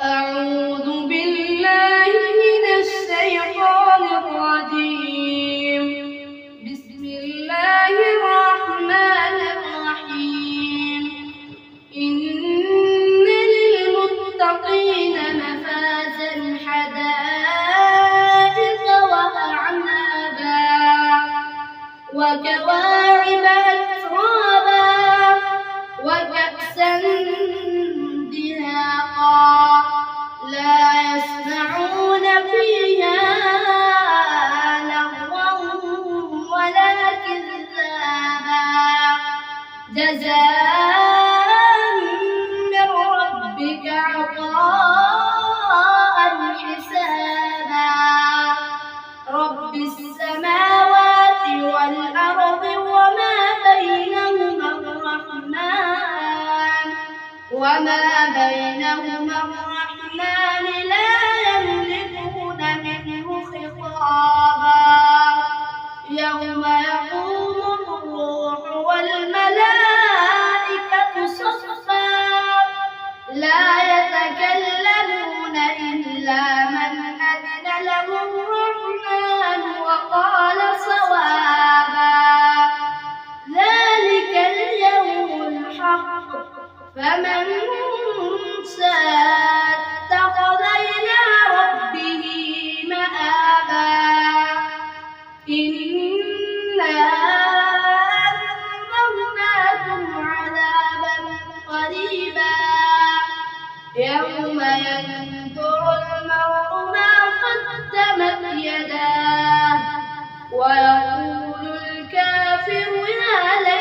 أعوذ بالله من الشيطان الرجيم. بسم الله الرحمن الرحيم. إن للمتقين مفازا حدائق وأعنابا وكواعب أترابا وكأسا دهاقا لا يسمعون فيها لغوا ولا كذابا جزاء من ربك عطاء حسابا رب السماوات والأرض وما بينهما الرحمن لا يملكون منه خطابا يوم يقوم الروح والملائكة صفا لا يتكلمون إلا من أذن له الرحمن وقال صوابا ذلك اليوم الحق فمن شاء اتخذ إلى ربه مآبا إنا أنذرناكم عذابا قريبا يوم ينظر المرء ما قدمت يداه ويقول الكافر يا ليتني